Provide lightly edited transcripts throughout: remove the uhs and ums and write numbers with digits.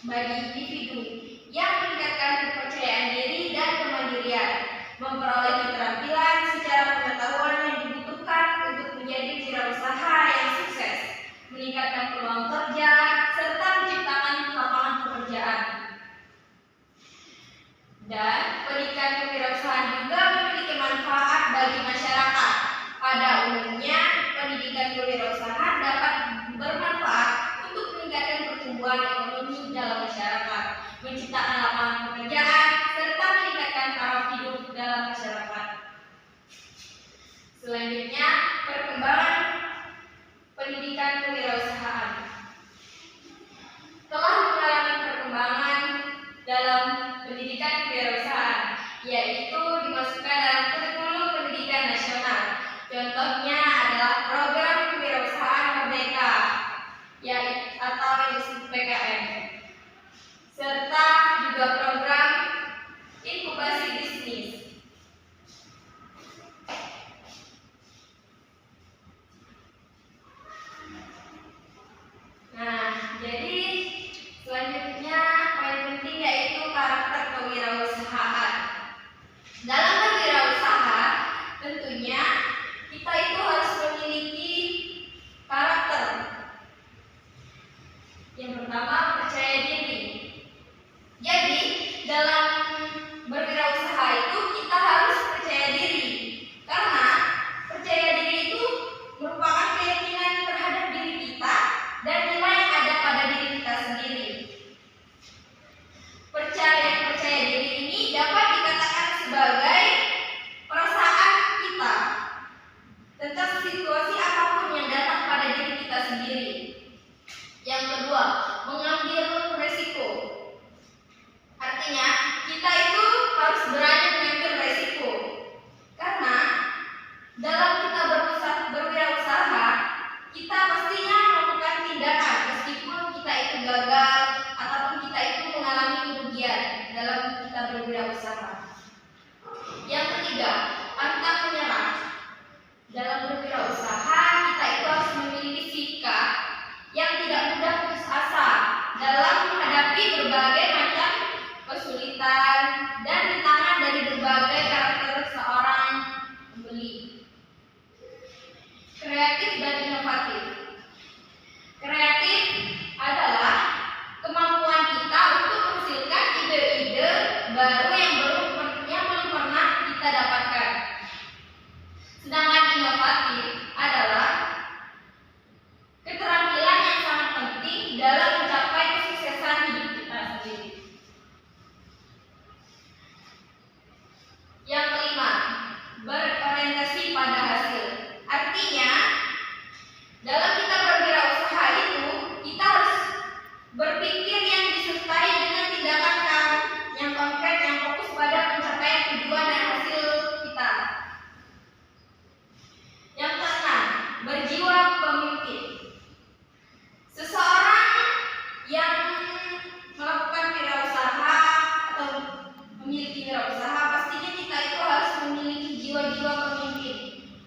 bagi individu yang meningkatkan kepercayaan diri dan kemandirian, memperoleh keterampilan secara pengetahuan yang dibutuhkan untuk menjadi wirausaha yang sukses, meningkatkan peluang kerja, serta menciptakan lapangan pekerjaan. Dan pendidikan kewirausahaan juga memiliki manfaat bagi masyarakat. Pada umumnya, pendidikan kewirausahaan dapat bermanfaat untuk meningkatkan pertumbuhan ekonomi dalam masyarakat, menciptakan lapangan pekerjaan, serta meningkatkan taraf hidup dalam masyarakat. Selanjutnya, perkembangan pendidikan kewirausahaan. Telah mengalami perkembangan dalam pendidikan kewirausahaan, yaitu dimasukkan dalam kurikulum pendidikan nasional. Contohnya adalah program kewirausahaan merdeka, yaitu atau yang disebut PKM, serta juga program inkubasi bisnis. Nah, jadi selanjutnya poin penting yaitu karakter kewirausahaan. Dalam berwirausaha, tentunya kita itu harus memiliki karakter. Yang pertama, percaya diri. Jadi, dalam berwirausaha itu kita harus percaya diri. Karena percaya diri itu merupakan keyakinan terhadap diri kita dan nilai yang ada pada diri kita sendiri. Percaya diri ini dapat dikatakan sebagai perasaan kita tentang situasi apapun yang datang pada diri kita sendiri. Yang kedua, mengambil resiko. Artinya, kita itu harus berani mengambil resiko. Karena dalam kita berwirausaha, kita pastinya melakukan tindakan meskipun kita itu gagal ataupun kita itu mengalami kerugian dalam kita berwirausaha. Yang ketiga, pantang menyerah. Dalam berwirausaha, kita itu harus memiliki sikap yang tidak mudah putus asa dalam menghadapi berbagai macam kesulitan dan rintangan dari berbagai karakter seorang pembeli. Kreatif dan inovatif. Kreatif adalah kemampuan kita untuk menghasilkan ide-ide baru yang belum pernah kita dapatkan. Sedangkan inovatif adalah keterampilan yang sangat penting dalam mencapai kesuksesan hidup kita sendiri. Yang kelima, berorientasi pada hasil. Artinya, dalam kita berwirausaha itu, kita harus berpikir yang disertai dengan tindakan yang konkret yang fokus pada pencapaian tujuan dan hasil kita. Yang keenam, berjiwa pemimpin. Seseorang yang melakukan wirausaha atau memiliki wirausaha, pastinya kita itu harus memiliki jiwa-jiwa pemimpin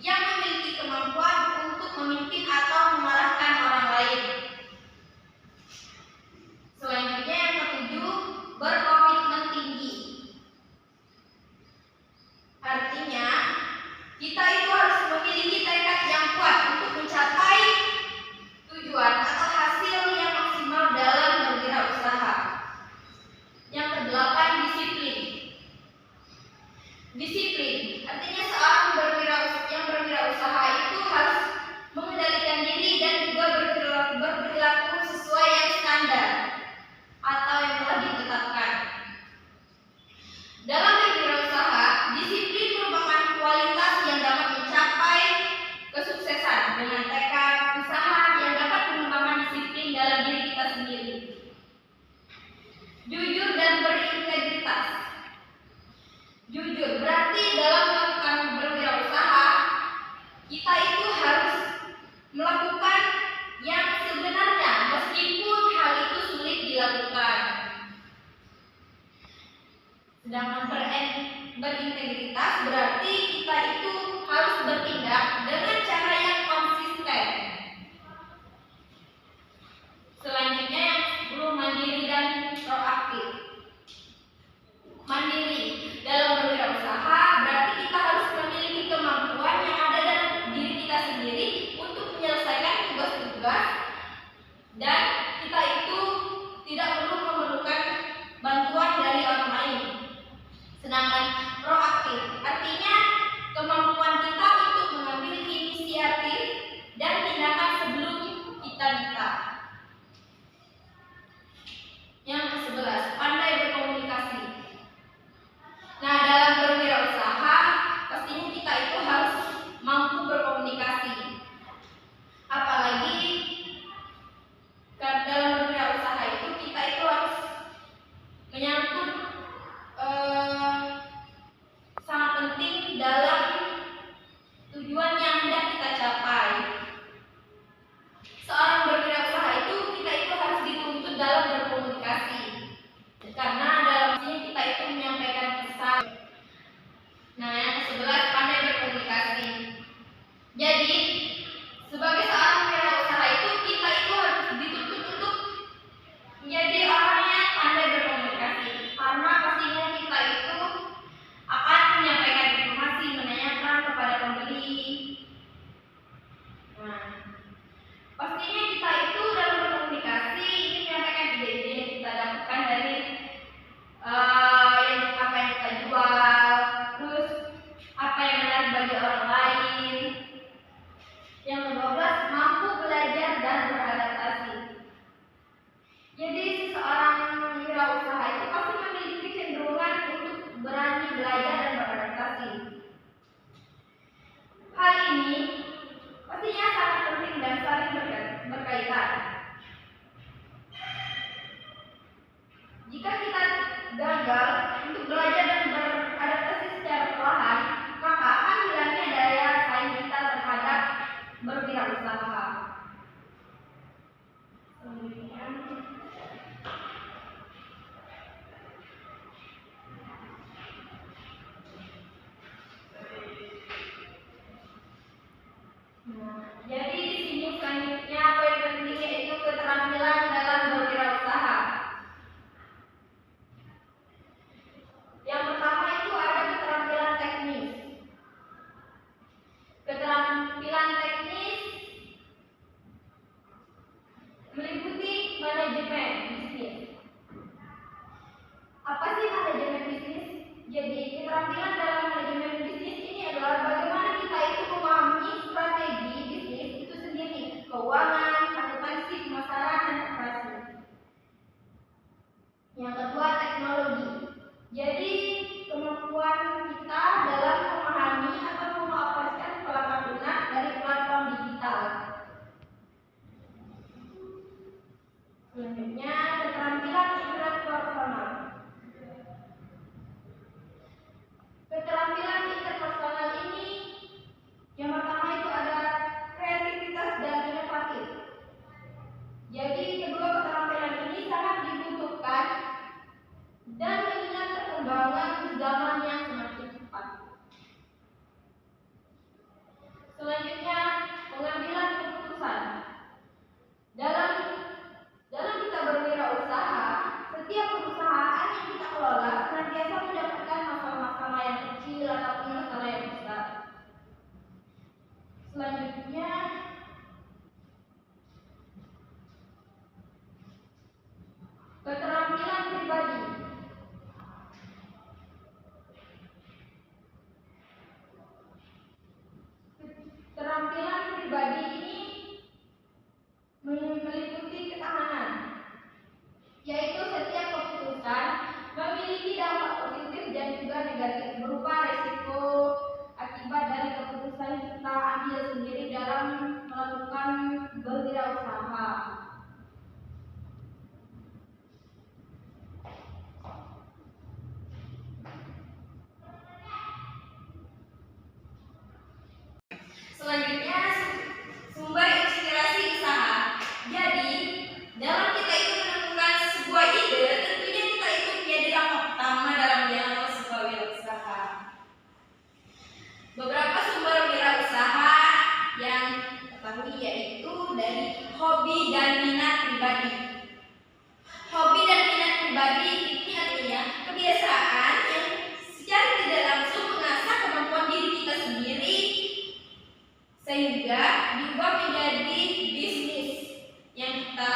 yang memiliki kemampuan untuk memimpin atau mengarahkan orang lain. Selanjutnya yang ketujuh, berkomitmen tinggi. Artinya, kita itu harus memiliki tekad yang kuat untuk mencapai tujuan atau hasil yang maksimal dalam berwirausaha. Yang kedelapan, disiplin. Disiplin artinya seorang yang berwirausaha itu harus mengendalikan diri dan juga berperilaku sesuai yang standar atau yang telah ditetapkan. Dalam berwirausaha, disiplin merupakan kualitas yang dapat mencapai kesuksesan dengan tekad usaha yang dapat mengembangkan disiplin dalam diri kita sendiri. Jujur dan berintegritas. Jujur berarti dalam melakukan berwirausaha, kita itu harus melakukan yang sebenarnya meskipun hal itu sulit dilakukan. Sedangkan berintegritas berarti kita itu harus bertindak dengan cara yang konsisten. Selanjutnya yang 10, mandiri dan dan kita itu tidak perlu memerlukan bantuan dari orang lain. Sedangkan proaktif artinya kemampuan kita untuk mengambil inisiatif dan tindakan sebelum kita minta. Yang ke-11, pandai berkomunikasi. Nah, dalam berwirausaha pastinya kita itu harus mampu berkomunikasi. Apalagi dalam berwirausaha itu kita itu harus menyangkut sangat penting dalam tujuan yang hendak kita capai. Seorang berwirausaha itu kita itu harus dituntut dalam berkomunikasi, karena dalam sini kita itu menyampaikan pesan. Nah, yang ke-11, pandai berkomunikasi. Jadi sebagai seorang wirausaha itu kita itu harus dituntut untuk menjadi orang yang pandai berkomunikasi, karena pastinya kita itu akan menyampaikan informasi, menanyakan kepada pembeli. Nah, pastinya kita itu dalam berkomunikasi ini menyampaikan ide-ide yang kita dapatkan dari apa yang kita jual, terus apa yang menarik bagi orang lain. Yang ke-12, mampu belajar dan beradaptasi. Jadi seseorang wirausaha itu pasti memiliki kecenderungan untuk berani belajar dan beradaptasi. Hal ini pastinya sangat penting dan saling berkaitan. Jika kita gagal untuk belajar dan beradaptasi secara perlahan, maka akan hilangnya daya saing kita terhadap berwirausaha. Jadi di sini selanjutnya poin penting yaitu keterampilan dalam berwirausaha. Yang pertama itu ada keterampilan teknis. Keterampilan teknis meliputi manajemen bisnis. Apa sih manajemen bisnis? Jadi keterampilan dalam manajemen bisnis ini adalah bagaimana kita itu memahami strategi bisnis itu sendiri, keuangan, akuntansi, pemasaran, dan operasi. Yang kedua, teknologi. Jadi kemampuan kita dalam memahami atau mengoperasikan perangkat lunak dari platform digital. Selanjutnya, keterampilan interpersonal. Keterampilan interpersonal ini yang pertama itu ada kreativitas dan inovatif. Jadi kedua keterampilan ini sangat dibutuhkan dan mengingat perkembangan zaman yang semakin cepat. Selanjutnya, pengambilan keputusan. Dalam kita berwirausaha, setiap perusahaan yang kita kelola senantiasa mendapatkan masalah-masalah yang kecil ataupun masalah yang besar. Selanjutnya, keterampilan pribadi. Keterampilan pribadi ini meliputi ketahanan, yaitu setiap keputusan memiliki dampak positif dan juga negatif berupa resiko akibat dari keputusan yang kita ambil sendiri dalam melakukan berwirausaha. Selanjutnya, sumber inspirasi usaha. Jadi, dalam kita itu menemukan sebuah ide, tentunya kita itu menjadi langkah pertama dalam menjalankan sebuah wirausaha. Beberapa sumber wirausaha yang ketahui yaitu dari hobi dan minat pribadi. Hobi dan minat pribadi ini artinya kebiasaan yang secara tidak langsung mengasah kemampuan diri kita sendiri sehingga diubah menjadi bisnis yang kita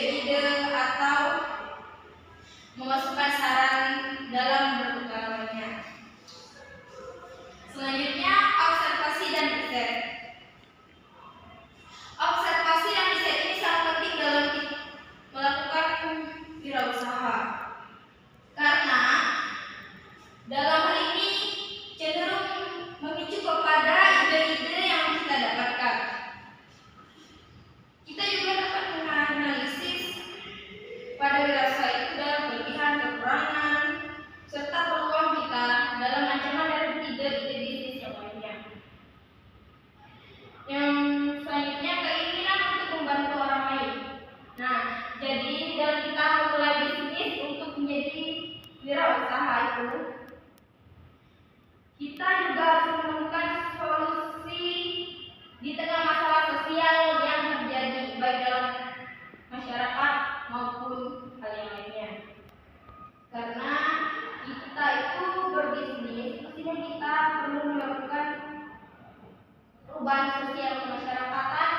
ide-ide atau memasukkan saran dalam bertukarnya. Selanjutnya, observasi dan riset. Observasi dan riset ini sangat penting dalam melakukan wirausaha, karena dalam hal ini cenderung memicu kepada ide-ide yang kita dapatkan. Kita juga dapat menganalisis pada wirausaha itu dalam kelebihan, kekurangan, serta peluang kita dalam ancaman dari ide-ide bisnis yang lainnya. Yang selanjutnya, keinginan untuk membantu orang lain. Nah, jadi dalam kita memulai bisnis untuk menjadi wirausaha itu, kita juga harus menemukan solusi di tengah masalah sosial yang terjadi baik dalam masyarakat maupun hal yang lainnya. Karena kita itu berbisnis, pastinya kita perlu melakukan perubahan sosial kemasyarakatan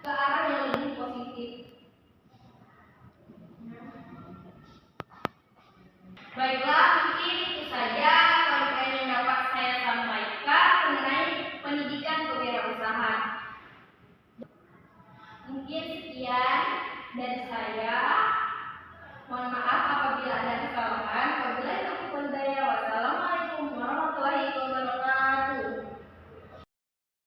ke arah yang lebih positif. Baiklah, mungkin itu saja poin-poin yang dapat saya sampaikan mengenai pendidikan kewirausahaan. Mungkin sekian dari saya. Mohon maaf